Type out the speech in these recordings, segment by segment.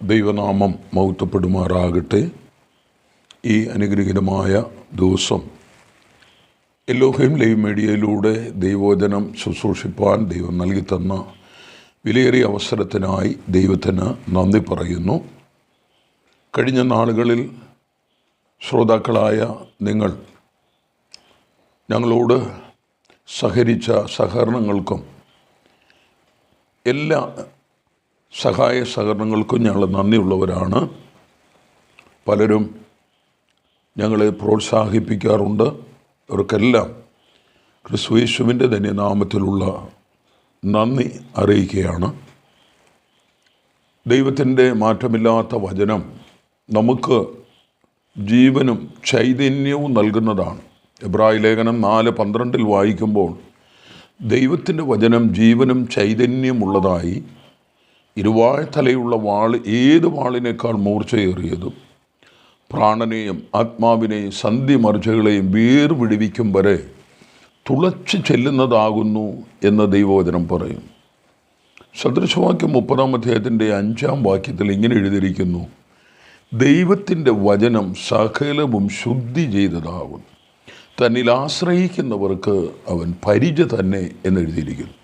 ദൈവനാമം മഹത്വപ്പെടുമാറാകട്ടെ. ഈ അനുഗ്രഹീതമായ ദിവസം എലോഹിം ലൈവ് മീഡിയയിലൂടെ ദൈവവചനം ശുശ്രൂഷിപ്പാൻ ദൈവം നൽകി തന്ന വിലയേറിയ അവസരത്തിനായി ദൈവത്തിന് നന്ദി പറയുന്നു. കഴിഞ്ഞ നാളുകളിൽ ശ്രോതാക്കളായ നിങ്ങൾ ഞങ്ങളോട് സഹകരിച്ച സഹകരണങ്ങൾക്കും എല്ലാ സഹായ സഹകരണങ്ങൾക്കും ഞങ്ങൾ നന്ദിയുള്ളവരാണ്. പലരും ഞങ്ങളെ പ്രോത്സാഹിപ്പിക്കാറുണ്ട്. അവർക്കെല്ലാം ക്രിസ്തുയേശുവിൻ്റെ തന്നെ നാമത്തിലുള്ള നന്ദി അറിയിക്കുകയാണ്. ദൈവത്തിൻ്റെ മാറ്റമില്ലാത്ത വചനം നമുക്ക് ജീവനും ചൈതന്യവും നൽകുന്നതാണ്. എബ്രായ ലേഖനം 4:12 വായിക്കുമ്പോൾ ദൈവത്തിൻ്റെ വചനം ജീവനും ചൈതന്യമുള്ളതായി ഇരുവാഴ്ത്തലയുള്ള വാൾ ഏത് വാളിനേക്കാൾ മൂർച്ചയേറിയതും പ്രാണനെയും ആത്മാവിനെയും സന്ധിമർച്ചകളെയും വേർപിടിവിക്കും വരെ തുളച്ചു ചെല്ലുന്നതാകുന്നു എന്ന് ദൈവവചനം പറയും. സദൃശവാക്യം 30-ാം അധ്യായത്തിൻ്റെ 5-ാം വാക്യത്തിൽ ഇങ്ങനെ എഴുതിയിരിക്കുന്നു: ദൈവത്തിൻ്റെ വചനം സകലവും ശുദ്ധി ചെയ്തതാകുന്നു, തന്നിൽ ആശ്രയിക്കുന്നവർക്ക് അവൻ പരിച തന്നെ എന്നെഴുതിയിരിക്കുന്നു.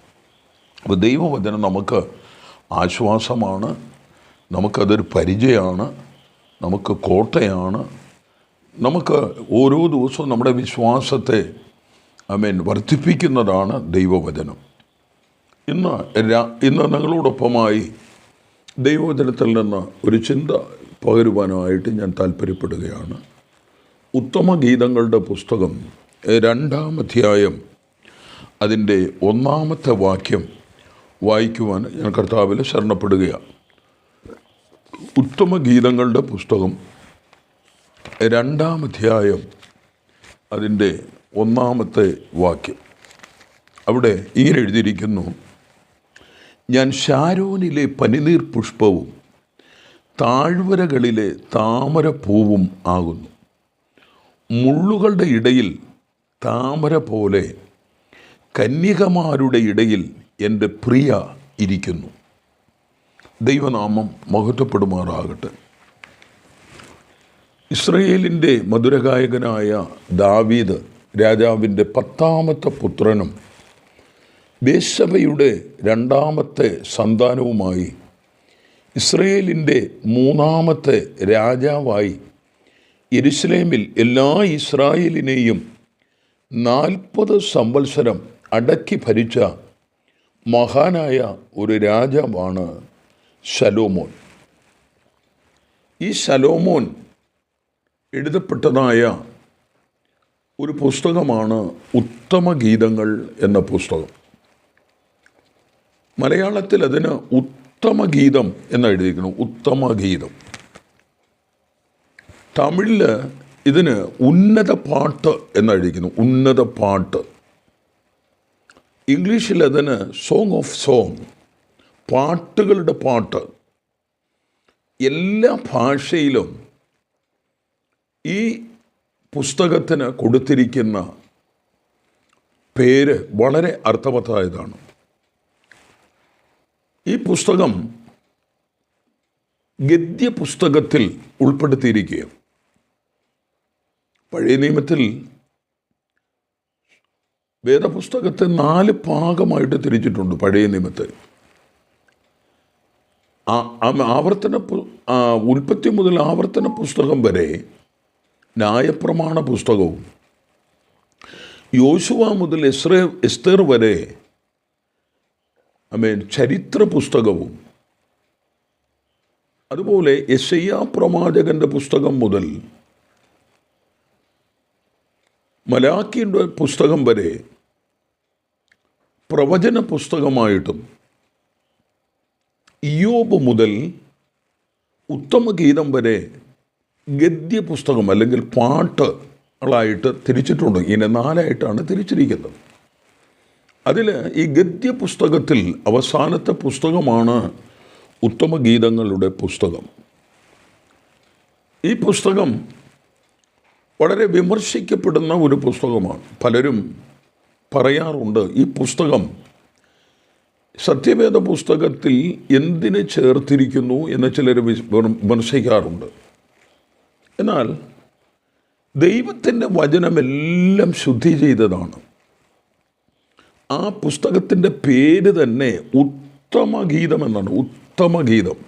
അപ്പോൾ ദൈവവചനം നമുക്ക് ആശ്വാസമാണ്, നമുക്കതൊരു പരിചയമാണ്, നമുക്ക് കോട്ടയാണ്. നമുക്ക് ഓരോ ദിവസവും നമ്മുടെ വിശ്വാസത്തെ വർദ്ധിപ്പിക്കുന്നതാണ് ദൈവവചനം. ഇന്ന് നിങ്ങളോടൊപ്പമായി ദൈവവചനത്തിൽ നിന്ന് ഒരു ചിന്ത പകരുവാനായിട്ട് ഞാൻ താല്പര്യപ്പെടുകയാണ്. ഉത്തമഗീതങ്ങളുടെ പുസ്തകം 2-ാം അധ്യായം അതിൻ്റെ 1-ാമത്തെ വാക്യം വായിക്കുവാൻ ഞാൻ കർത്താവിൽ ശരണപ്പെടുകയാണ്. ഉത്തമഗീതങ്ങളുടെ പുസ്തകം 2-ാം അധ്യായം അതിൻ്റെ 1-ാമത്തെ വാക്യം. അവിടെ ഇങ്ങനെ എഴുതിയിരിക്കുന്നു: ഞാൻ ശാരോനിലെ പനിനീർ പുഷ്പവും താഴ്വരകളിലെ താമരപ്പൂവും ആകുന്നു. മുള്ളുകളുടെ ഇടയിൽ താമര പോലെ കന്യകമാരുടെ ഇടയിൽ എൻ്റെ പ്രിയ ഇരിക്കുന്നു. ദൈവനാമം മഹത്വപ്പെടുമാറാകട്ടെ. ഇസ്രയേലിൻ്റെ മധുരഗായകനായ ദാവീദ് രാജാവിൻ്റെ 10ാമത്തെ പുത്രനും ബേത്ശബയുടെ 2ാമത്തെ സന്താനവുമായി ഇസ്രയേലിൻ്റെ 3ാമത്തെ രാജാവായി യെരുശലേമിൽ എല്ലാ ഇസ്രായേലിനെയും 40 സംവത്സരം അടക്കി ഭരിച്ച മഹാനായ ഒരു രാജാവാണ് ശലോമോൻ. ഈ ശലോമോൻ എഴുതപ്പെട്ടതായ ഒരു പുസ്തകമാണ് ഉത്തമഗീതങ്ങൾ എന്ന പുസ്തകം. മലയാളത്തിൽ അതിന് ഉത്തമഗീതം എന്നെഴുതിയിരിക്കുന്നു, ഉത്തമഗീതം. തമിഴിൽ ഇതിന് ഉന്നത പാട്ട് എന്നെഴുതിയിരിക്കുന്നു, ഉന്നത പാട്ട്. ഇംഗ്ലീഷിൽ അതിന് സോങ് ഓഫ് സോങ്, പാട്ടുകളുടെ പാട്ട്. എല്ലാ ഭാഷയിലും ഈ പുസ്തകത്തിന് കൊടുത്തിരിക്കുന്ന പേര് വളരെ അർത്ഥവത്തായതാണ്. ഈ പുസ്തകം ഗദ്യ പുസ്തകത്തിൽ ഉൾപ്പെടുത്തിയിരിക്കുകയും പഴയ നിയമത്തിൽ വേദപുസ്തകത്തെ 4 ഭാഗമായിട്ട് തിരിച്ചിട്ടുണ്ട്. പഴയ നിയമത്തെ ഉൽപ്പത്തി മുതൽ ആവർത്തന പുസ്തകം വരെ ന്യായപ്രമാണ പുസ്തകവും, യോശുവ മുതൽ എസ്തേർ വരെ ചരിത്ര പുസ്തകവും, അതുപോലെ യെശയ്യാ പ്രവാചകൻ്റെ പുസ്തകം മുതൽ മലാക്കിയുടെ പുസ്തകം വരെ പ്രവചന പുസ്തകമായിട്ടും, ഇയ്യോബ് മുതൽ ഉത്തമഗീതം വരെ ഗദ്യ പുസ്തകം അല്ലെങ്കിൽ പാട്ടുകളായിട്ട് തിരിച്ചിട്ടുണ്ട്. ഇങ്ങനെ 4ആയിട്ടാണ് തിരിച്ചിരിക്കുന്നത്. അതിൽ ഈ ഗദ്യ പുസ്തകത്തിൽ അവസാനത്തെ പുസ്തകമാണ് ഉത്തമഗീതങ്ങളുടെ പുസ്തകം. ഈ പുസ്തകം വളരെ വിമർശിക്കപ്പെടുന്ന ഒരു പുസ്തകമാണ്. പലരും പറയാറുണ്ട് ഈ പുസ്തകം സത്യവേദ പുസ്തകത്തിൽ എന്തിന് ചേർത്തിരിക്കുന്നു എന്ന് ചിലർ വിമർശിക്കാറുണ്ട്. എന്നാൽ ദൈവത്തിൻ്റെ വചനമെല്ലാം ശുദ്ധി ചെയ്തതാണ്. ആ പുസ്തകത്തിൻ്റെ പേര് തന്നെ ഉത്തമഗീതം എന്നാണ്. ഉത്തമഗീതം.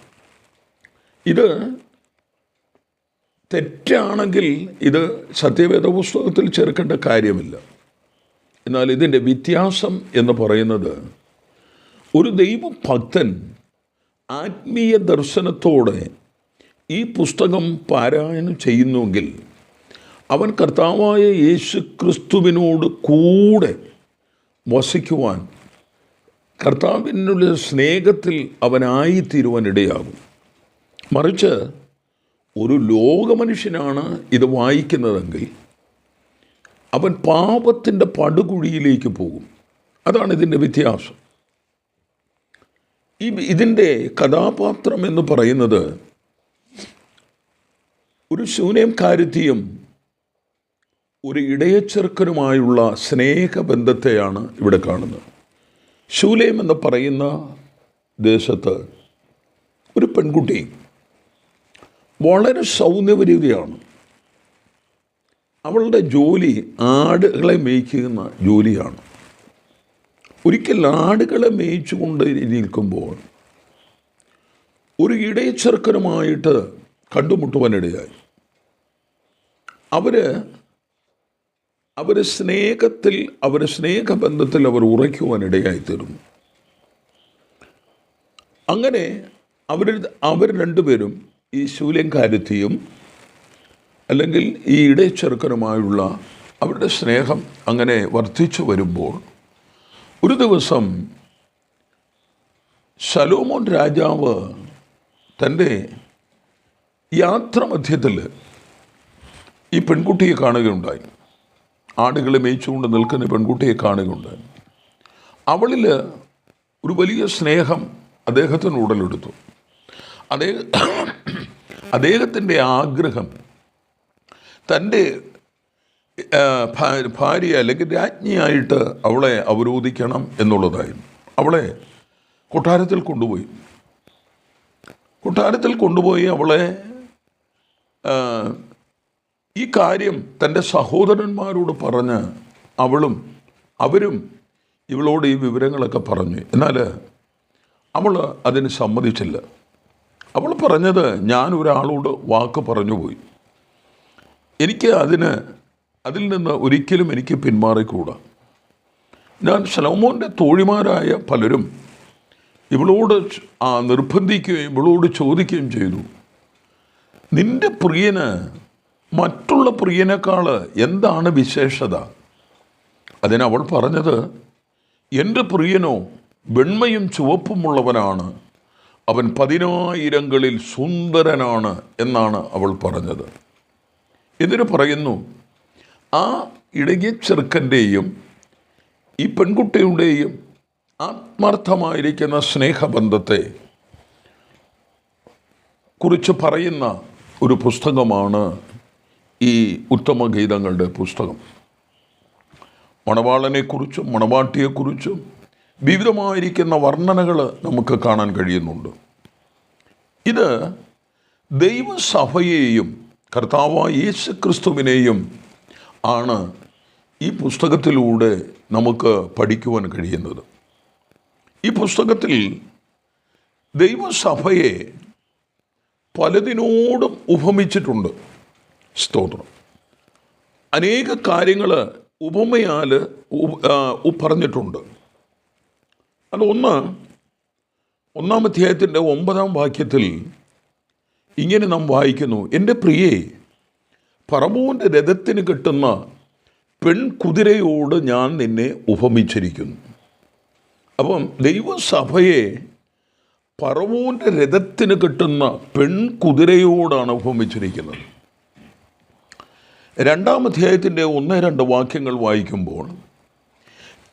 ഇത് തെറ്റാണെങ്കിൽ ഇത് സത്യവേദ പുസ്തകത്തിൽ ചേർക്കേണ്ട കാര്യമില്ല. എന്നാൽ ഇതിൻ്റെ വ്യത്യാസം എന്ന് പറയുന്നത്, ഒരു ദൈവഭക്തൻ ആത്മീയ ദർശനത്തോടെ ഈ പുസ്തകം പാരായണം ചെയ്യുന്നുവെങ്കിൽ അവൻ കർത്താവായ യേശു ക്രിസ്തുവിനോട് കൂടെ വസിക്കുവാൻ, കർത്താവിനുള്ള സ്നേഹത്തിൽ അവനായിത്തീരുവാൻ ഇടയാകും. മറിച്ച് ഒരു ലോകമനുഷ്യനാണ് ഇത് വായിക്കുന്നതെങ്കിൽ അവൻ പാപത്തിൻ്റെ പടുകുഴിയിലേക്ക് പോകും. അതാണ് ഇതിൻ്റെ വ്യത്യാസം. ഇതിൻ്റെ കഥാപാത്രം എന്ന് പറയുന്നത് ഒരു ശൂനേംകാരത്തിയും ഒരു ഇടയച്ചെറുക്കനുമായുള്ള സ്നേഹബന്ധത്തെയാണ് ഇവിടെ കാണുന്നത്. ശൂലേം എന്ന് പറയുന്ന ദേശത്ത് ഒരു പെൺകുട്ടി വളരെ സൗന്ദര്യവതിയാണ്. അവളുടെ ജോലി ആടുകളെ മേയ്ക്കുന്ന ജോലിയാണ്. ഒരിക്കൽ ആടുകളെ മേയിച്ചുകൊണ്ട് നിൽക്കുമ്പോൾ ഒരു ഇടയച്ചെറുക്കനുമായിട്ട് കണ്ടുമുട്ടുവാനിടയായി. അവർ സ്നേഹത്തിൽ, സ്നേഹബന്ധത്തിൽ അവർ ഉറയ്ക്കുവാനിടയായിത്തീർന്നു. അങ്ങനെ അവർ രണ്ടുപേരും, ഈ ശൂലേംകാരത്തിയും അല്ലെങ്കിൽ ഈ ഇടയച്ചെറുക്കനുമായുള്ള അവരുടെ സ്നേഹം അങ്ങനെ വർദ്ധിച്ചു വരുമ്പോൾ, ഒരു ദിവസം ശലോമോൻ രാജാവ് തൻ്റെ യാത്രാമധ്യത്തിൽ ഈ പെൺകുട്ടിയെ കാണുകയുണ്ടായി. ആടുകളെ മേയിച്ചുകൊണ്ട് നിൽക്കുന്ന പെൺകുട്ടിയെ കാണുകയുണ്ടായി. അവളിൽ ഒരു വലിയ സ്നേഹം അദ്ദേഹത്തിന് ഉടലെടുത്തു. അദ്ദേഹത്തിൻ്റെ ആഗ്രഹം തൻ്റെ ഭാര്യ അല്ലെങ്കിൽ രാജ്ഞിയായിട്ട് അവളെ അവരോധിക്കണം എന്നുള്ളതായിരുന്നു. അവളെ കൊട്ടാരത്തിൽ കൊണ്ടുപോയി അവളെ ഈ കാര്യം തൻ്റെ സഹോദരന്മാരോട് പറഞ്ഞ് അവരും ഇവളോട് ഈ വിവരങ്ങളൊക്കെ പറഞ്ഞു. എന്നാൽ അവൾ അതിന് സമ്മതിച്ചില്ല. അവൾ പറഞ്ഞത്, ഞാൻ ഒരാളോട് വാക്ക് പറഞ്ഞുപോയി, എനിക്ക് അതിൽ നിന്ന് ഒരിക്കലും എനിക്ക് പിന്മാറിക്കൂടാ. ഞാൻ ശലോമോൻ്റെ തോഴിമാരായ പലരും ഇവളോട് നിർബന്ധിക്കുകയും ഇവളോട് ചോദിക്കുകയും ചെയ്തു, നിൻ്റെ പ്രിയന് മറ്റുള്ള പ്രിയനേക്കാൾ എന്താണ് വിശേഷത? അതിനവൾ പറഞ്ഞത്, എൻ്റെ പ്രിയനോ വെണ്മയും ചുവപ്പുമുള്ളവനാണ്, അവൻ 10,000 സുന്ദരനാണ് എന്നാണ് അവൾ പറഞ്ഞത്. ഇതിന് പറയുന്നു, ആ ഇടയച്ചെറുക്കൻ്റെയും ഈ പെൺകുട്ടിയുടെയും ആത്മാർത്ഥമായിരിക്കുന്ന സ്നേഹബന്ധത്തെ കുറിച്ച് പറയുന്ന ഒരു പുസ്തകമാണ് ഈ ഉത്തമഗീതങ്ങളുടെ പുസ്തകം. മണവാളനെക്കുറിച്ചും മണവാട്ടിയെക്കുറിച്ചും വിവിധമായിരിക്കുന്ന വർണ്ണനകൾ നമുക്ക് കാണാൻ കഴിയുന്നുണ്ട്. ഇത് ദൈവസഭയെയും കർത്താവായ യേശു ക്രിസ്തുവിനെയും ആണ് ഈ പുസ്തകത്തിലൂടെ നമുക്ക് പഠിക്കുവാൻ കഴിയുന്നത്. ഈ പുസ്തകത്തിൽ ദൈവസഭയെ പലതിനോടും ഉപമിച്ചിട്ടുണ്ട്. സ്തോത്രം. അനേക കാര്യങ്ങൾ ഉപമയാൽ പറഞ്ഞിട്ടുണ്ട്. അത് ഒന്നാം അധ്യായത്തിൻ്റെ 9-ാം വാക്യത്തിൽ ഇങ്ങനെ നാം വായിക്കുന്നു, എൻ്റെ പ്രിയേ, ഫറവോൻ്റെ രഥത്തിന് കെട്ടുന്ന പെൺകുതിരയോട് ഞാൻ നിന്നെ ഉപമിച്ചിരിക്കുന്നു. അപ്പം ദൈവസഭയെ ഫറവോൻ്റെ രഥത്തിന് കെട്ടുന്ന പെൺകുതിരയോടാണ് ഉപമിച്ചിരിക്കുന്നത്. 2-ാം അധ്യായത്തിൻ്റെ 1-2 വാക്യങ്ങൾ വായിക്കുമ്പോൾ,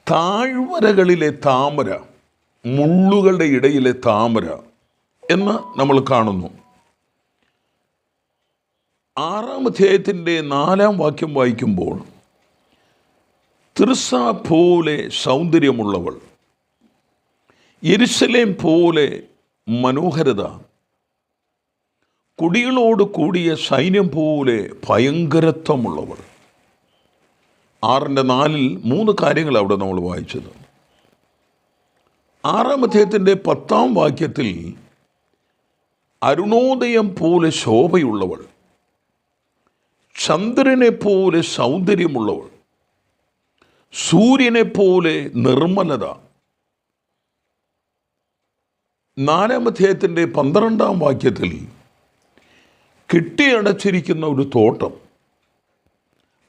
താഴ്വരകളിലെ താമര, മുള്ളുകളുടെ ഇടയിലെ താമര എന്ന് നമ്മൾ കാണുന്നു. 6-ാം അധ്യായത്തിൻ്റെ 4-ാം വാക്യം വായിക്കുമ്പോൾ, തിർസ പോലെ സൗന്ദര്യമുള്ളവൾ, യെരുശലേം പോലെ മനോഹരത, കൊടികളോട് കൂടിയ സൈന്യം പോലെ ഭയങ്കരത്വമുള്ളവൾ. 6:4 3 കാര്യങ്ങൾ അവിടെ നമ്മൾ വായിച്ചത്. 6-ാം അധ്യായത്തിൻ്റെ 10-ാം വാക്യത്തിൽ അരുണോദയം പോലെ ശോഭയുള്ളവൾ, ചന്ദ്രനെ പോലെ സൗന്ദര്യമുള്ളവൾ, സൂര്യനെ പോലെ നിർമ്മലത. 4-ാം അധ്യായത്തിൻ്റെ 12-ാം വാക്യത്തിൽ കെട്ടിയടച്ചിരിക്കുന്ന ഒരു തോട്ടം,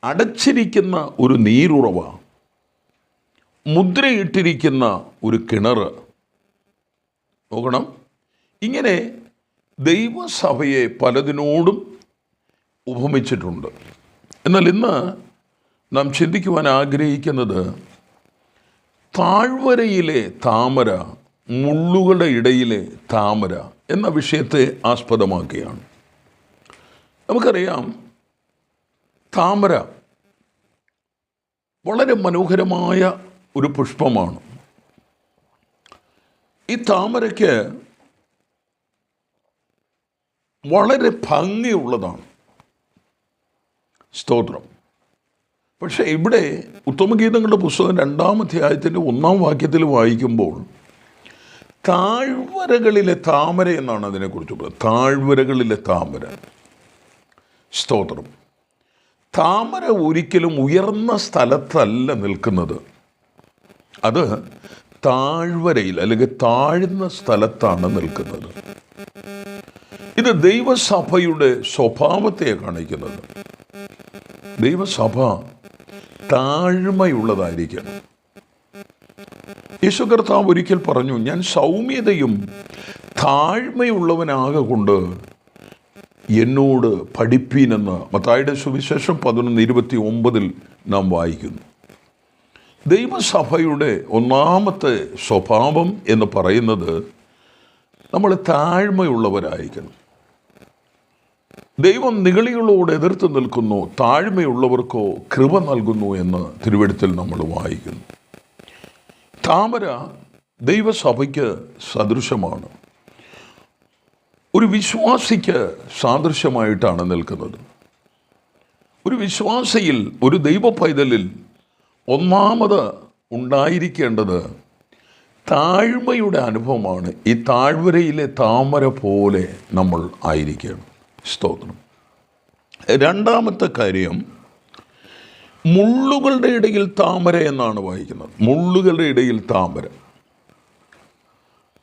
അടച്ചിരിക്കുന്ന ഒരു നീരുറവ, മുദ്രയിട്ടിരിക്കുന്ന ഒരു കിണർ. നോക്കണം, ഇങ്ങനെ ദൈവസഭയെ പലതിനോടും ഉപമിച്ചിട്ടുണ്ട്. എന്നാൽ ഇന്ന് നാം ചിന്തിക്കുവാൻ ആഗ്രഹിക്കുന്നത് താഴ്വരയിലെ താമര, മുള്ളുകളുടെ ഇടയിലെ താമര എന്ന വിഷയത്തെ ആസ്പദമാക്കിയാണ്. നമുക്കറിയാം, താമര വളരെ മനോഹരമായ ഒരു പുഷ്പമാണ്. ഈ താമരയ്ക്ക് വളരെ ഭംഗിയുള്ളതാണ്. സ്തോത്രം. പക്ഷേ ഇവിടെ ഉത്തമഗീതങ്ങളുടെ പുസ്തകം 2-ാം അധ്യായത്തിൻ്റെ 1-ാം വാക്യത്തിൽ വായിക്കുമ്പോൾ താഴ്വരകളിലെ താമര എന്നാണ് അതിനെക്കുറിച്ച് പറയുന്നത്. താഴ്വരകളിലെ താമര. സ്തോത്രം. താമര ഒരിക്കലും ഉയർന്ന സ്ഥലത്തല്ല നിൽക്കുന്നത്, അത് താഴ്വരയിൽ അല്ലെങ്കിൽ താഴ്ന്ന സ്ഥലത്താണ് നിൽക്കുന്നത്. ഇത് ദൈവസഭയുടെ സ്വഭാവത്തെ കാണിക്കുന്നത്. ദൈവസഭ താഴ്മയുള്ളതായിരിക്കണം. യേശു കർത്താവ് ഒരിക്കൽ പറഞ്ഞു, ഞാൻ സൗമ്യതയും താഴ്മയുള്ളവനാകൊണ്ട് എന്നോട് പഠിപ്പീനെന്ന് മത്തായിയുടെ സുവിശേഷം 11:29 നാം വായിക്കുന്നു. ദൈവസഭയുടെ ഒന്നാമത്തെ സ്വഭാവം എന്ന് പറയുന്നത് നമ്മൾ താഴ്മയുള്ളവരായിരിക്കണം. ദൈവം നിഗളികളോട് എതിർത്ത് നിൽക്കുന്നു, താഴ്മയുള്ളവർക്കോ കൃപ നൽകുന്നു എന്ന് തിരുവെഴുത്തിൽ നമ്മൾ വായിക്കുന്നു. താമര ദൈവസഭയ്ക്ക് സദൃശമാണ്. ഒരു വിശ്വാസിക്ക് സാദൃശ്യമായിട്ടാണ് നിൽക്കുന്നത്. ഒരു വിശ്വാസിയിൽ, ഒരു ദൈവ പൈതലിൽ ഒന്നാമത് ഉണ്ടായിരിക്കേണ്ടത് താഴ്മയുടെ അനുഭവമാണ്. ഈ താഴ്വരയിലെ താമര പോലെ നമ്മൾ ആയിരിക്കണം. സ്തോത്രം. 2-ാമത്തെ കാര്യം, മുള്ളുകളുടെ ഇടയിൽ താമര എന്നാണ് വായിക്കുന്നത്. മുള്ളുകളുടെ ഇടയിൽ താമര.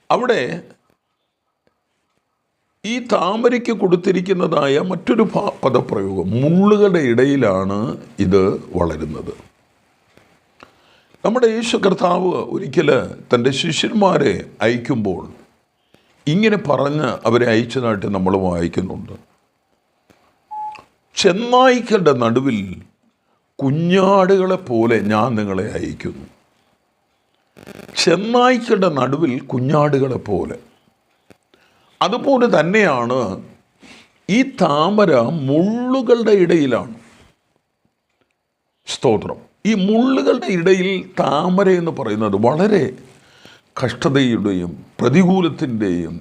അവിടെ ഈ താമരയ്ക്ക് കൊടുത്തിരിക്കുന്നതായ മറ്റൊരു പദപ്രയോഗം, മുള്ളുകളുടെ ഇടയിലാണ് ഇത് വളരുന്നത്. നമ്മുടെ യേശു കർത്താവ് ഒരിക്കൽ തൻ്റെ ശിഷ്യന്മാരെ അയക്കുമ്പോൾ ഇങ്ങനെ പറഞ്ഞ് അവരെ അയച്ചതായിട്ട് നമ്മൾ വായിക്കുന്നുണ്ട്. ചെന്നായ്ക്കളുടെ നടുവിൽ കുഞ്ഞാടുകളെ പോലെ ഞാൻ നിങ്ങളെ അയക്കുന്നു. ചെന്നായ്ക്കളുടെ നടുവിൽ കുഞ്ഞാടുകളെ പോലെ. അതുപോലെ തന്നെയാണ് ഈ താമര മുള്ളുകളുടെ ഇടയിലാണ്. സ്തോത്രം. ഈ മുള്ളുകളുടെ ഇടയിൽ താമര എന്ന് പറയുന്നത് വളരെ കഷ്ടതയുടെയും പ്രതികൂലത്തിൻ്റെയും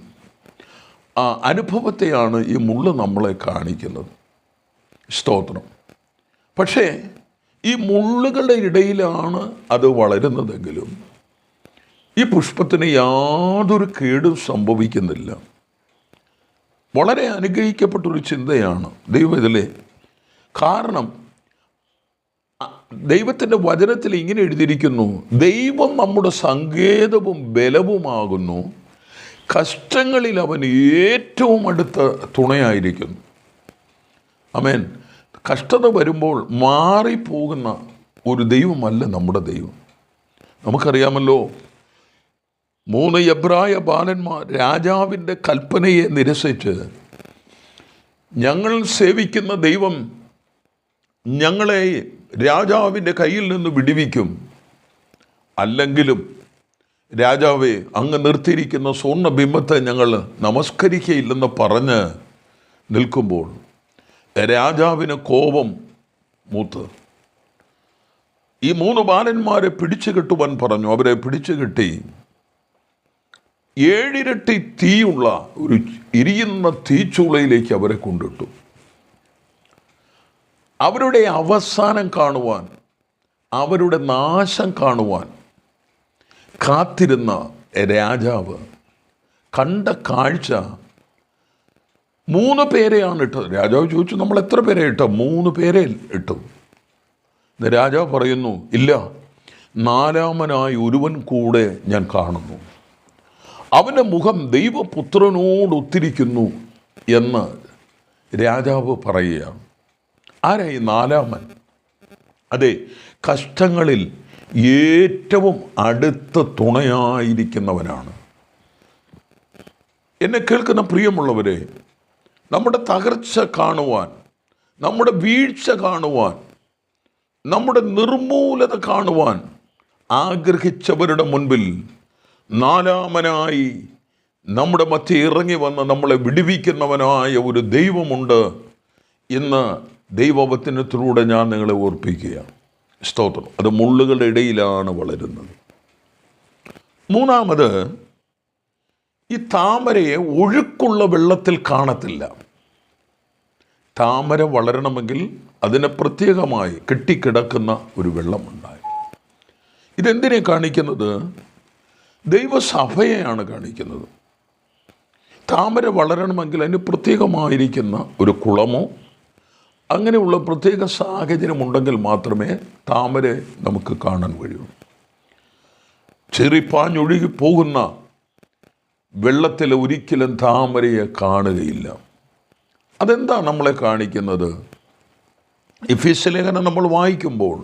അനുഭവത്തെയാണ് ഈ മുള്ള് നമ്മളെ കാണിക്കുന്നത്. സ്തോത്രം. പക്ഷേ ഈ മുള്ളുകളുടെ ഇടയിലാണ് അത് വളരുന്നതെങ്കിലും ഈ പുഷ്പത്തിന് യാതൊരു കേടും സംഭവിക്കുന്നില്ല. വളരെ അനുഗ്രഹിക്കപ്പെട്ടൊരു ചിന്തയാണ് ദൈവത്തിലെ. കാരണം ദൈവത്തിൻ്റെ വചനത്തിൽ ഇങ്ങനെ എഴുതിയിരിക്കുന്നു, ദൈവം നമ്മുടെ സങ്കേതവും ബലവുമാകുന്നു, കഷ്ടങ്ങളിൽ അവൻ ഏറ്റവും അടുത്ത തുണയായിരിക്കുന്നു. ആമേൻ. കഷ്ടത വരുമ്പോൾ മാറിപ്പോകുന്ന ഒരു ദൈവമല്ല നമ്മുടെ ദൈവം. നമുക്കറിയാമല്ലോ, 3 എബ്രായ ബാലന്മാർ രാജാവിൻ്റെ കൽപ്പനയെ നിരസിച്ച് ഞങ്ങൾ സേവിക്കുന്ന ദൈവം ഞങ്ങളെ രാജാവിൻ്റെ കയ്യിൽ നിന്ന് വിടുവിക്കും, അല്ലെങ്കിലും രാജാവെ അങ്ങ് നിർത്തിയിരിക്കുന്ന സ്വർണ്ണബിംബത്തെ ഞങ്ങൾ നമസ്കരിക്കയില്ലെന്ന് പറഞ്ഞ് നിൽക്കുമ്പോൾ രാജാവിന് കോപം മൂത്ത് ഈ 3 ബാലന്മാരെ പിടിച്ചു കെട്ടുവാൻ പറഞ്ഞു. അവരെ പിടിച്ചു കെട്ടി 7 ഇരട്ടി തീയുള്ള ഒരു എരിയുന്ന തീച്ചൂളയിലേക്ക് അവരെ കൊണ്ടിട്ടു. അവരുടെ അവസാനം കാണുവാൻ, അവരുടെ നാശം കാണുവാൻ കാത്തിരുന്ന രാജാവ് കണ്ട കാഴ്ച 3 പേരെയാണ് ഇട്ടത്. രാജാവ് ചോദിച്ചു, നമ്മൾ എത്ര പേരെ ഇട്ട? 3 പേരെ ഇട്ടു. രാജാവ് പറയുന്നു, ഇല്ല, 4-മനായി ഒരുവൻ കൂടെ ഞാൻ കാണുന്നു, അവൻ്റെ മുഖം ദൈവപുത്രനോടൊത്തിരിക്കുന്നു എന്ന് രാജാവ് പറയുകയാണ്. ആരായി 4-മൻ? അതെ, കഷ്ടങ്ങളിൽ ഏറ്റവും അടുത്ത തുണയായിരിക്കുന്നവനാണ്. എന്നെ കേൾക്കുന്ന പ്രിയമുള്ളവരെ, നമ്മുടെ തകർച്ച കാണുവാൻ, നമ്മുടെ വീഴ്ച കാണുവാൻ, നമ്മുടെ നിർമൂലത കാണുവാൻ ആഗ്രഹിച്ചവരുടെ മുൻപിൽ 4-മനായി നമ്മുടെ മധ്യേ ഇറങ്ങി വന്ന് നമ്മളെ വിടുവിക്കുന്നവനായ ഒരു ദൈവമുണ്ട് എന്ന് ദൈവവചനത്തിലൂടെ ഞാൻ നിങ്ങളെ ഓർപ്പിക്കുകയാണ്. സ്തോത്രം. അത് മുള്ളുകളുടെ ഇടയിലാണ് വളരുന്നത്. 3-മത്, ഈ താമരയെ ഒഴുക്കുള്ള വെള്ളത്തിൽ കാണത്തില്ല. താമര വളരണമെങ്കിൽ അതിന് പ്രത്യേകമായി കെട്ടിക്കിടക്കുന്ന ഒരു വെള്ളമുണ്ടായി. ഇതെന്തിനെ കാണിക്കുന്നത്? ദൈവസഭയെയാണ് കാണിക്കുന്നത്. താമര വളരണമെങ്കിൽ അതിന് പ്രത്യേകമായിരിക്കുന്ന ഒരു കുളമോ അങ്ങനെയുള്ള പ്രത്യേക സാഹചര്യമുണ്ടെങ്കിൽ മാത്രമേ താമര നമുക്ക് കാണാൻ കഴിയൂ. ചെറിപ്പാഞ്ഞൊഴുകി പോകുന്ന വെള്ളത്തിൽ ഒരിക്കലും താമരയെ കാണുകയില്ല. അതെന്താ നമ്മളെ കാണിക്കുന്നത്? എഫേസ്യ ലേഖനം നമ്മൾ വായിക്കുമ്പോൾ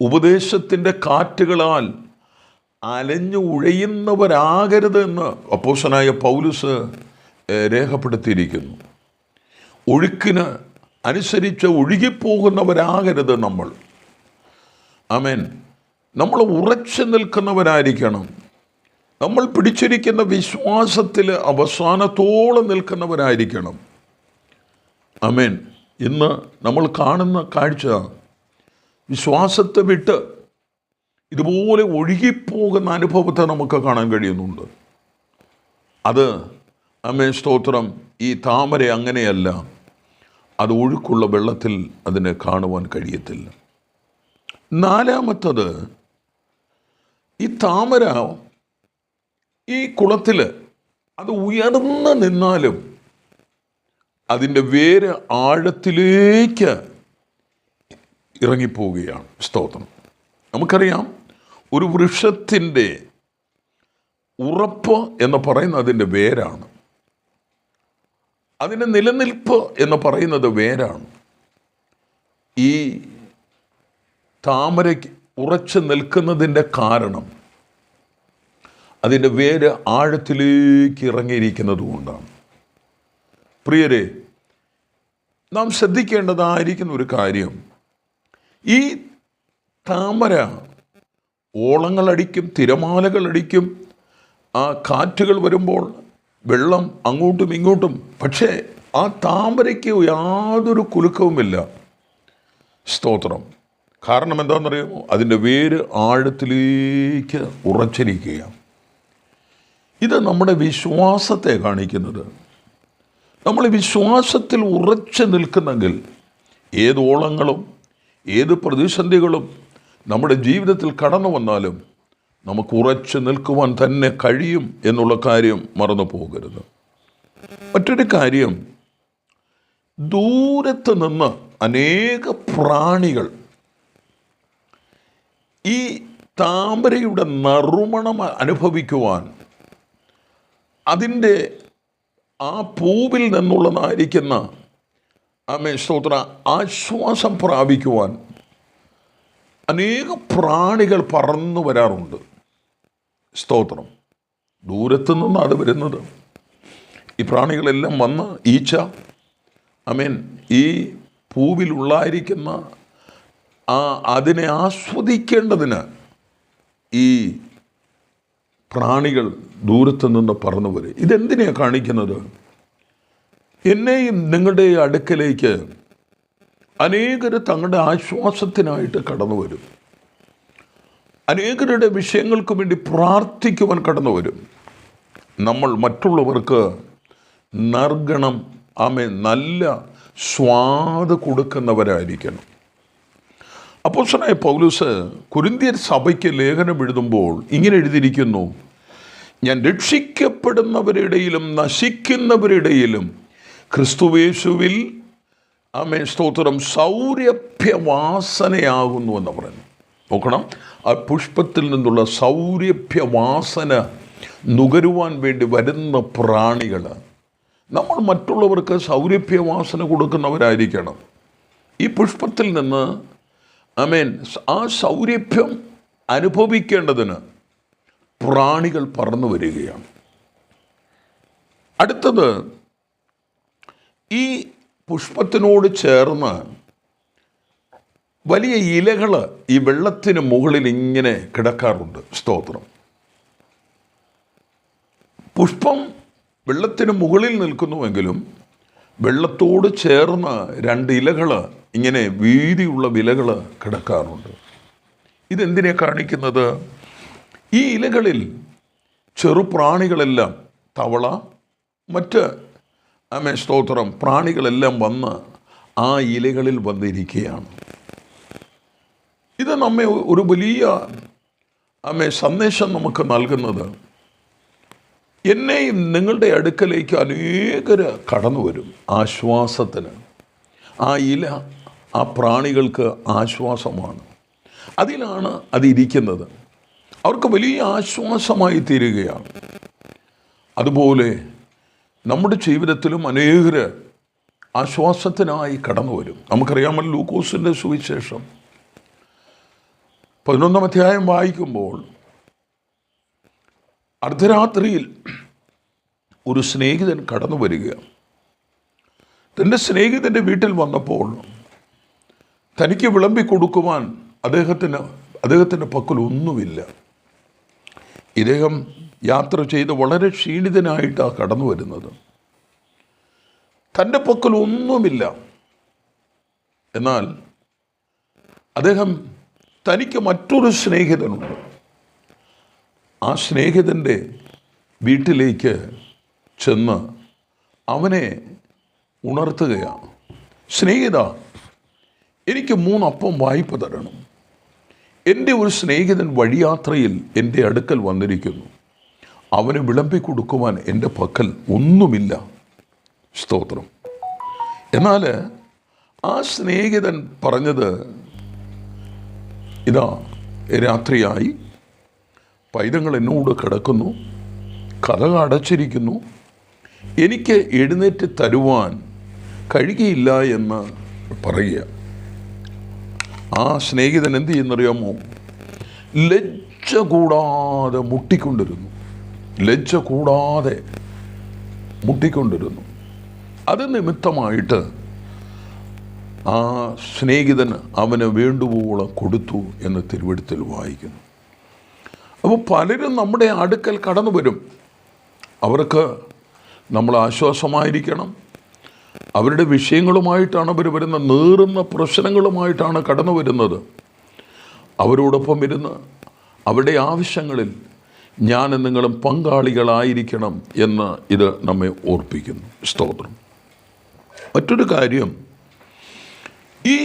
ഉപദേശത്തിൻ്റെ കാറ്റുകളാൽ അലഞ്ഞു ഉഴയുന്നവരാകരുത് എന്ന് അപ്പോസ്തലനായ പൗലോസ് രേഖപ്പെടുത്തിയിരിക്കുന്നു. ഒഴുക്കിന് അനുസരിച്ച് ഒഴുകിപ്പോകുന്നവരാകരുത് നമ്മൾ. ആമേൻ. നമ്മൾ ഉറച്ചു നിൽക്കുന്നവരായിരിക്കണം. നമ്മൾ പിടിച്ചിരിക്കുന്ന വിശ്വാസത്തിൽ അവസാനത്തോളം നിൽക്കുന്നവരായിരിക്കണം. ആമേൻ. ഇന്ന് നമ്മൾ കാണുന്ന കാഴ്ച, വിശ്വാസത്തെ വിട്ട് ഇതുപോലെ ഒഴുകിപ്പോകുന്ന അനുഭവത്തെ നമുക്ക് കാണാൻ കഴിയുന്നുണ്ട്. അത്, ആമേൻ, സ്തോത്രം, ഈ താമര അങ്ങനെയല്ല. അത് ഒഴുക്കുള്ള വെള്ളത്തിൽ അതിനെ കാണുവാൻ കഴിയത്തില്ല. 4-മത്തത്, ഈ താമര ഈ കുളത്തിൽ അത് ഉയർന്നു നിന്നാലും അതിൻ്റെ വേര് ആഴത്തിലേക്ക് ഇറങ്ങിപ്പോവുകയാണ്. സ്തോത്രം. നമുക്കറിയാം, ഒരു വൃക്ഷത്തിൻ്റെ ഉറപ്പ് എന്ന് പറയുന്നത് അതിൻ്റെ വേരാണ്. അതിൻ്റെ നിലനിൽപ്പ് എന്ന് പറയുന്നത് വേരാണ്. ഈ താമരയ്ക്ക് ഉറച്ചു നിൽക്കുന്നതിൻ്റെ കാരണം അതിൻ്റെ വേര് ആഴത്തിലേക്ക് ഇറങ്ങിയിരിക്കുന്നത് കൊണ്ടാണ്. പ്രിയരെ, നാം ശ്രദ്ധിക്കേണ്ടതായിരിക്കുന്ന ഒരു കാര്യം, ഈ താമര ഓളങ്ങളടിക്കും, തിരമാലകളടിക്കും, ആ കാറ്റുകൾ വരുമ്പോൾ വെള്ളം അങ്ങോട്ടും ഇങ്ങോട്ടും. പക്ഷേ ആ താമരയ്ക്ക് യാതൊരു കുലുക്കവുമില്ല. സ്തോത്രം. കാരണം എന്താണെന്നറിയാമോ? അതിൻ്റെ വേര് ആഴത്തിലേക്ക് ഉറച്ചിരിക്കുകയാണ്. ഇത് നമ്മുടെ വിശ്വാസത്തെ കാണിക്കുന്നത്. നമ്മൾ വിശ്വാസത്തിൽ ഉറച്ചു നിൽക്കുന്നെങ്കിൽ ഏത് ഓളങ്ങളും ഏത് പ്രതിസന്ധികളും നമ്മുടെ ജീവിതത്തിൽ കടന്നു വന്നാലും നമുക്ക് ഉറച്ചു നിൽക്കുവാൻ തന്നെ കഴിയും എന്നുള്ള കാര്യം മറന്നു പോകരുത്. മറ്റൊരു കാര്യം, ദൂരത്ത് നിന്ന് അനേക പ്രാണികൾ ഈ താമരയുടെ നറുമണം അനുഭവിക്കുവാൻ, അതിൻ്റെ ആ പൂവിൽ നിന്നുള്ളതായിരിക്കുന്ന സ്തോത്ര ആശ്വാസം പ്രാപിക്കുവാൻ അനേക പ്രാണികൾ പറന്നു വരാറുണ്ട്. സ്തോത്രം. ദൂരത്തു നിന്നാണ് അത് വരുന്നത്. ഈ പ്രാണികളെല്ലാം വന്ന് ഈച്ച, ഈ പൂവിലുള്ളായിരിക്കുന്ന അതിനെ ആസ്വദിക്കേണ്ടതിന് ഈ പ്രാണികൾ ദൂരത്തു നിന്ന് പറന്നു വരും. ഇതെന്തിനെയാണ് കാണിക്കുന്നത്? എന്നെയും നിങ്ങളുടെ അടുക്കലേക്ക് അനേകർ തങ്ങളുടെ ആശ്വാസത്തിനായിട്ട് കടന്നു വരും. അനേകരുടെ വിഷയങ്ങൾക്ക് വേണ്ടി പ്രാർത്ഥിക്കുവാൻ കടന്നു വരും. നമ്മൾ മറ്റുള്ളവർക്ക് നൽകണം. നല്ല സ്വാദ് കൊടുക്കുന്നവരായിരിക്കണം. അപ്പോസ്തലനായ പൗലോസ് കൊരിന്ത്യർ സഭയ്ക്ക് ലേഖനം എഴുതുമ്പോൾ ഇങ്ങനെ എഴുതിയിരിക്കുന്നു: ഞാൻ രക്ഷിക്കപ്പെടുന്നവരുടെയിലും നശിക്കുന്നവരുടെയിലും ക്രിസ്തുയേശുവിൽ സ്തോത്രം സൗരഭ്യവാസനയാകുന്നു എന്ന് പറഞ്ഞു. നോക്കണം, ആ പുഷ്പത്തിൽ നിന്നുള്ള സൗരഭ്യവാസന നുകരുവാൻ വേണ്ടി വരുന്ന പ്രാണികൾ. നമ്മൾ മറ്റുള്ളവർക്ക് സൗരഭ്യവാസന കൊടുക്കുന്നവരായിരിക്കണം. ഈ പുഷ്പത്തിൽ നിന്ന് ആ സൗരഭ്യം അനുഭവിക്കേണ്ടതിന് പ്രാണികൾ പറന്നു വരികയാണ്. അടുത്തത്, ഈ പുഷ്പത്തിനോട് ചേർന്ന് വലിയ ഇലകൾ ഈ വെള്ളത്തിന് മുകളിൽ ഇങ്ങനെ കിടക്കാറുണ്ട്. സ്തോത്രം. പുഷ്പം വെള്ളത്തിന് മുകളിൽ നിൽക്കുന്നുവെങ്കിലും വെള്ളത്തോട് ചേർന്ന് 2 ഇലകൾ, ഇങ്ങനെ വീതിയുള്ള ഇലകൾ കിടക്കാറുണ്ട്. ഇതെന്തിനെ കാണിക്കുന്നത്? ഈ ഇലകളിൽ ചെറുപ്രാണികളെല്ലാം, തവള, മറ്റ് സ്തോത്രം പ്രാണികളെല്ലാം വന്ന് ആ ഇലകളിൽ വന്നിരിക്കുകയാണ്. ഇത് നമ്മെ ഒരു വലിയ സന്ദേശം നമുക്ക് നൽകുന്നത്, എന്നെയും നിങ്ങളുടെ അടുക്കലേക്ക് അനേകർ കടന്നു വരും ആശ്വാസത്തിന്. ആ ഇല ആ പ്രാണികൾക്ക് ആശ്വാസമാണ്. അതിലാണ് അതിരിക്കുന്നത്. അവർക്ക് വലിയ ആശ്വാസമായി തീരുകയാണ്. അതുപോലെ നമ്മുടെ ജീവിതത്തിലും അനേകർ ആശ്വാസത്തിനായി കടന്നു വരും. നമുക്കറിയാമല്ലോ, ലൂക്കോസിൻ്റെ സുവിശേഷം 11-ാം അധ്യായം വായിക്കുമ്പോൾ അർദ്ധരാത്രിയിൽ ഒരു സ്നേഹിതൻ കടന്നു വരികയാണ്. തൻ്റെ സ്നേഹിതൻ്റെ വീട്ടിൽ വന്നപ്പോൾ തനിക്ക് വിളമ്പി കൊടുക്കുവാൻ അദ്ദേഹത്തിൻ്റെ പക്കൽ ഒന്നുമില്ല. ഇദ്ദേഹം യാത്ര ചെയ്ത് വളരെ ക്ഷീണിതനായിട്ടാണ് കടന്നു വരുന്നത്. തൻ്റെ പക്കൽ ഒന്നുമില്ല. എന്നാൽ തനിക്ക് മറ്റൊരു സ്നേഹിതനുണ്ട്. ആ സ്നേഹിതൻ്റെ വീട്ടിലേക്ക് ചെന്ന് അവനെ ഉണർത്തുകയാണ്. സ്നേഹിത, എനിക്ക് 3 അപ്പം വായ്പ തരണം. എൻ്റെ ഒരു സ്നേഹിതൻ വഴിയാത്രയിൽ എൻ്റെ അടുക്കൽ വന്നിരിക്കുന്നു. അവന് വിളമ്പി കൊടുക്കുവാൻ എൻ്റെ പക്കൽ ഒന്നുമില്ല. സ്തോത്രം. എന്നാൽ ആ സ്നേഹിതൻ പറഞ്ഞത്, ഇതാ രാത്രിയായി, പൈതങ്ങൾ എന്നോട് കിടക്കുന്നു, കതക അടച്ചിരിക്കുന്നു, എനിക്ക് എഴുന്നേറ്റ് തരുവാൻ കഴിയുകയില്ല എന്ന് പറയുക. ആ സ്നേഹിതൻ എന്ത് ചെയ്യുന്നറിയാമോ? ലജ്ജ കൂടാതെ മുട്ടിക്കൊണ്ടിരുന്നു. അത് നിമിത്തമായിട്ട് ആ സ്നേഹിതൻ അവന് വേണ്ടുവോളം കൊടുത്തു എന്ന് തിരുവെഴുത്തിൽ വായിക്കുന്നു. അപ്പോൾ പലരും നമ്മുടെ അടുക്കൽ കടന്നു വരും. അവർക്ക് നമ്മൾ ആശ്വാസമായിരിക്കണം. അവരുടെ വിഷയങ്ങളുമായിട്ടാണ് അവർ വരുന്നത്. നീറുന്ന പ്രശ്നങ്ങളുമായിട്ടാണ് കടന്നു വരുന്നത്. അവരോടൊപ്പം ഇരുന്ന് അവരുടെ ആവശ്യങ്ങളിൽ ഞാനും നിങ്ങളും പങ്കാളികളായിരിക്കണം എന്ന് ഇത് നമ്മെ ഓർപ്പിക്കുന്നു. സ്തോത്രം. മറ്റൊരു കാര്യം, ഈ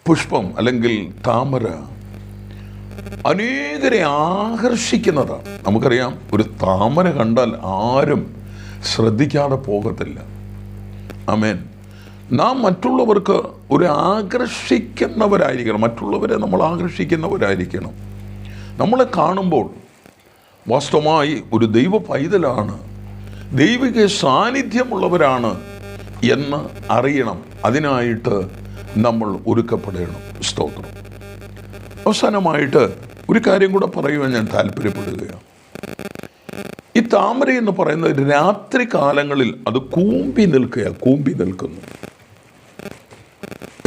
പുഷ്പം അല്ലെങ്കിൽ താമര അനേകരെ ആകർഷിക്കുന്നതാണ്. നമുക്കറിയാം, ഒരു താമര കണ്ടാൽ ആരും ശ്രദ്ധിക്കാതെ പോകത്തില്ല. ആമേൻ. നാം മറ്റുള്ളവർക്ക് ഒരു ആകർഷിക്കുന്നവരായിരിക്കണം. മറ്റുള്ളവരെ നമ്മൾ ആകർഷിക്കുന്നവരായിരിക്കണം. നമ്മളെ കാണുമ്പോൾ വാസ്തവമായി ഒരു ദൈവ പൈതലാണ്, ദൈവിക സാന്നിധ്യമുള്ളവരാണ് എന്ന് അറിയണം. അതിനായിട്ട് നമ്മൾ ഒരുക്കപ്പെടണം. സ്തോത്രം. അവസാനമായിട്ട് ഒരു കാര്യം കൂടെ പറയുവാൻ ഞാൻ താല്പര്യപ്പെടുകയാണ്. ഈ താമര എന്ന് പറയുന്നത് രാത്രി കാലങ്ങളിൽ അത് കൂമ്പി നിൽക്കുന്നു.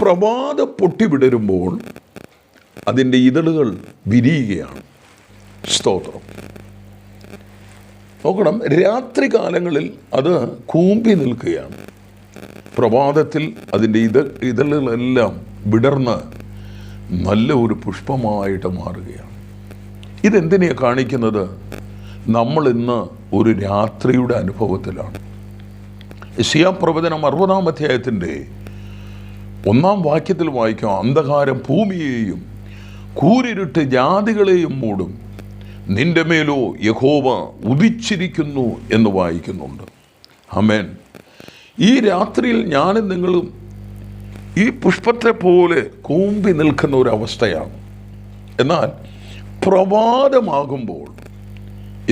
പ്രഭാത പൊട്ടി വിടരുമ്പോൾ അതിൻ്റെ ഇതളുകൾ വിരിയുകയാണ്. സ്തോത്രം. നോക്കണം, രാത്രി കാലങ്ങളിൽ അത് കൂമ്പി നിൽക്കുകയാണ്. പ്രഭാതത്തിൽ അതിൻ്റെ ഇതളുകളെല്ലാം വിടർന്ന് നല്ല ഒരു പുഷ്പമായിട്ട് മാറുകയാണ്. ഇതെന്തിനെയാണ് കാണിക്കുന്നത്? നമ്മളിന്ന് ഒരു രാത്രിയുടെ അനുഭവത്തിലാണ്. യെശയ്യാ പ്രവചനം 60-ാം അധ്യായത്തിൻ്റെ 1-ാം വാക്യത്തിൽ വായിക്കാം, അന്ധകാരം ഭൂമിയെയും കൂരിരുട്ട് ജാതികളെയും മൂടും, നിന്റെ മേലോ യഹോവ ഉദിച്ചിരിക്കുന്നു എന്ന് വായിക്കുന്നുണ്ട്. ആമേൻ. ഈ രാത്രിയിൽ ഞാനും നിങ്ങളും ഈ പുഷ്പത്തെ പോലെ കൂമ്പി നിൽക്കുന്ന ഒരവസ്ഥയാണ്. എന്നാൽ പ്രഭാതമാകുമ്പോൾ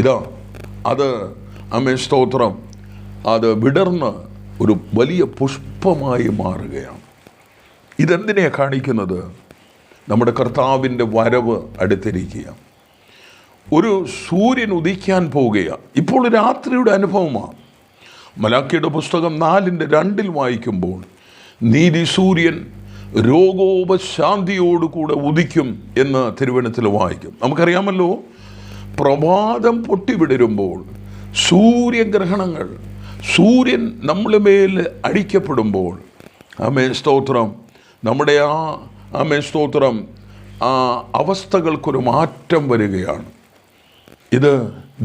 ഇതാ അത് ആമേൻ സ്തോത്രം, അത് വിടർന്ന് ഒരു വലിയ പുഷ്പമായി മാറുകയാണ്. ഇതെന്തിനെയാണ് കാണിക്കുന്നത്? നമ്മുടെ കർത്താവിൻ്റെ വരവ് അടുത്തിരിക്കുക. ഒരു സൂര്യൻ ഉദിക്കാൻ പോവുകയാണ്. ഇപ്പോൾ രാത്രിയുടെ അനുഭവമാണ്. മലാക്കിയുടെ പുസ്തകം 4:2 വായിക്കുമ്പോൾ, നീതി സൂര്യൻ രോഗോപശാന്തിയോടുകൂടെ ഉദിക്കും എന്ന് തിരുവചനത്തിൽ വായിക്കും. നമുക്കറിയാമല്ലോ, പ്രഭാതം പൊട്ടിവിടരുമ്പോൾ സൂര്യഗ്രഹണങ്ങൾ, സൂര്യൻ നമ്മുടെ മേൽ അടിക്കപ്പെടുമ്പോൾ ആമേൻ സ്തോത്രം, നമ്മുടെ ആമേൻ സ്തോത്രം ആ അവസ്ഥകൾക്കൊരു മാറ്റം വരികയാണ്. ഇത്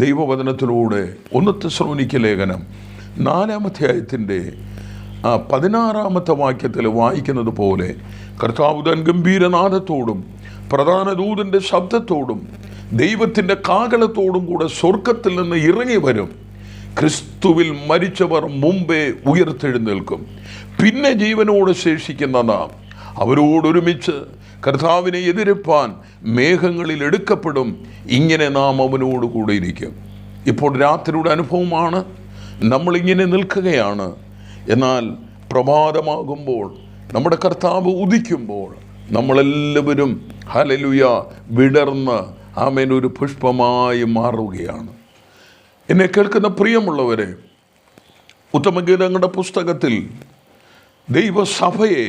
ദൈവവചനത്തിലൂടെ 1 തെസ്സലോനിക്യ ലേഖനം 4-ാം അധ്യായത്തിൻ്റെ 16-ാമത്തെ വാക്യത്തിൽ വായിക്കുന്നത് പോലെ, കർത്താവ് തൻ ഗംഭീരനാദത്തോടും പ്രധാന ദൂതൻ്റെ ശബ്ദത്തോടും ദൈവത്തിൻ്റെ കാഹളത്തോടും കൂടെ സ്വർഗത്തിൽ നിന്ന് ഇറങ്ങി വരും. ക്രിസ്തുവിൽ മരിച്ചവർ മുമ്പേ ഉയർത്തെഴുന്നേൽക്കും. പിന്നെ ജീവനോട് ശേഷിക്കുന്ന നാം അവരോടൊരുമിച്ച് കർത്താവിനെ എതിരേൽപ്പാൻ മേഘങ്ങളിൽ എടുക്കപ്പെടും. ഇങ്ങനെ നാം അവനോട് കൂടെ ഇരിക്കും. ഇപ്പോൾ രാത്രിയുടെ അനുഭവമാണ്. നമ്മളിങ്ങനെ നിൽക്കുകയാണ്. എന്നാൽ പ്രഭാതമാകുമ്പോൾ, നമ്മുടെ കർത്താവ് ഉദിക്കുമ്പോൾ, നമ്മളെല്ലാവരും ഹല്ലേലൂയ വിടർന്ന് ആമേൻ ഒരു പുഷ്പമായി മാറുകയാണ്. എന്നെ കേൾക്കുന്ന പ്രിയമുള്ളവരെ, ഉത്തമഗീതങ്ങളുടെ പുസ്തകത്തിൽ ദൈവസഭയെ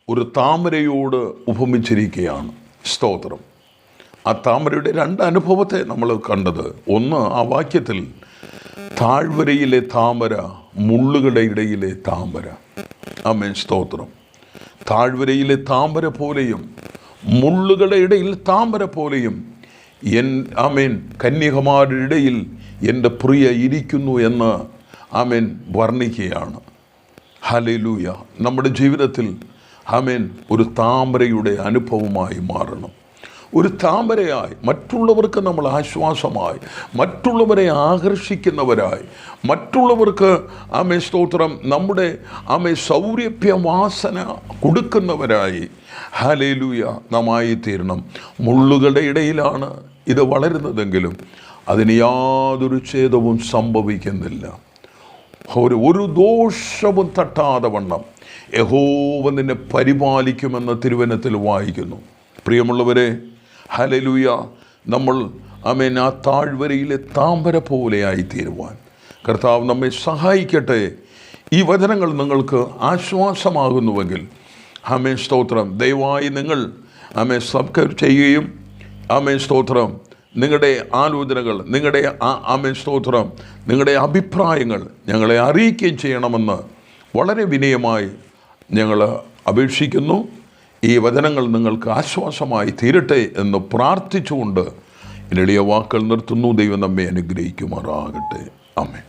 ഒരു താമരയോട് ഉപമിച്ചിരിക്കുകയാണ്. സ്തോത്രം. ആ താമരയുടെ 2 അനുഭവത്തെ നമ്മൾ കണ്ടത്. ഒന്ന്, ആ വാക്യത്തിൽ താഴ്വരയിലെ താമര, മുള്ളുകളുടെ ഇടയിലെ താമര. ആമേൻ സ്തോത്രം. താഴ്വരയിലെ താമര പോലെയും മുള്ളുകളുടെ ഇടയിൽ താമര പോലെയും ആമേൻ കന്യകമാരുടെ ഇടയിൽ എൻ്റെ പ്രിയ ഇരിക്കുന്നു എന്ന് ആമേൻ വർണ്ണിക്കുകയാണ്. ഹല്ലേലൂയ. നമ്മുടെ ജീവിതത്തിൽ ആമേൻ ഒരു താമരയുടെ അനുഭവമായി മാറണം. ഒരു താമരയായി മറ്റുള്ളവർക്ക് നമ്മൾ ആശ്വാസമായി, മറ്റുള്ളവരെ ആകർഷിക്കുന്നവരായി, മറ്റുള്ളവർക്ക് ആമേൻ സ്തോത്രം നമ്മുടെ ആമേൻ സൗരഭ്യവാസന കൊടുക്കുന്നവരായി ഹല്ലേലൂയ നാമായി തീരണം. മുള്ളുകളുടെ ഇടയിലാണ് ഇത് വളരുന്നതെങ്കിലും അതിന് യാതൊരു ഛേദവും സംഭവിക്കുന്നില്ല. ഒരു ദോഷവും തട്ടാതെ വണ്ണം യഹോവ നിന്നെ പരിപാലിക്കുമെന്ന് തിരുവചനത്തിൽ വായിക്കുന്നു. പ്രിയമുള്ളവരെ, ഹല്ലേലൂയ, നമ്മൾ ആമേൻ ആ താഴ്വരയിലെ താമര പോലെയായി തീരുവാൻ കർത്താവ് നമ്മെ സഹായിക്കട്ടെ. ഈ വചനങ്ങൾ നിങ്ങൾക്ക് ആശ്വാസമാകുന്നുവെങ്കിൽ ആമേൻ സ്തോത്രം, ദയവായി നിങ്ങൾ ആമേൻ സബ്സ്ക്രൈബ് ചെയ്യുകയും ആമേൻ സ്തോത്രം നിങ്ങളുടെ ആലോചനകൾ, നിങ്ങളുടെ ആമേൻ സ്തോത്രം നിങ്ങളുടെ അഭിപ്രായങ്ങൾ ഞങ്ങളെ അറിയിക്കുകയും ചെയ്യണമെന്ന് വളരെ വിനയമായി ഞങ്ങൾ അപേക്ഷിക്കുന്നു. ഈ വചനങ്ങൾ നിങ്ങൾക്ക് ആശ്വാസമായി തീരട്ടെ എന്ന് പ്രാർത്ഥിച്ചുകൊണ്ട് എളിയ വാക്കുകൾ നിർത്തുന്നു. ദൈവം നമ്മെ അനുഗ്രഹിക്കുമാറാകട്ടെ. ആമേൻ.